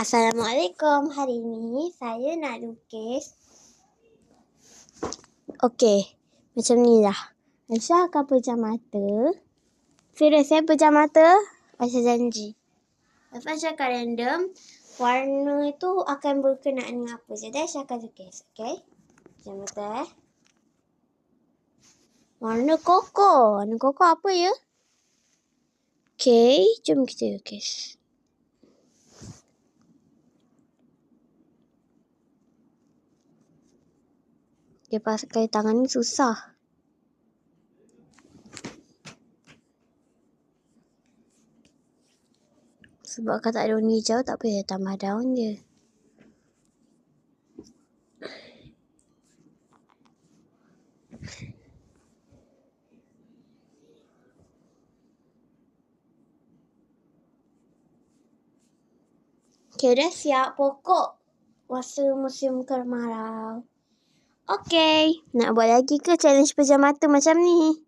Assalamualaikum. Hari ni saya nak lukis. Okey, macam ni lah. Aisyah akan pejam mata. Serius pejam mata. Aisyah janji. Lepas Aisyah akan random. Warna tu akan berkenaan dengan apa. Jadi Aisyah akan lukis. Okey. Pejam mata Warna koko. Warna koko apa ya? Okey, jom kita lukis. Dia pakai tangan ni susah. Sebab kalau tak ada warna hijau, tak payah tambah daun dia. Okey, dah siap pokok masa musim kemarau. Okey, nak buat lagi ke challenge pejam mata macam ni?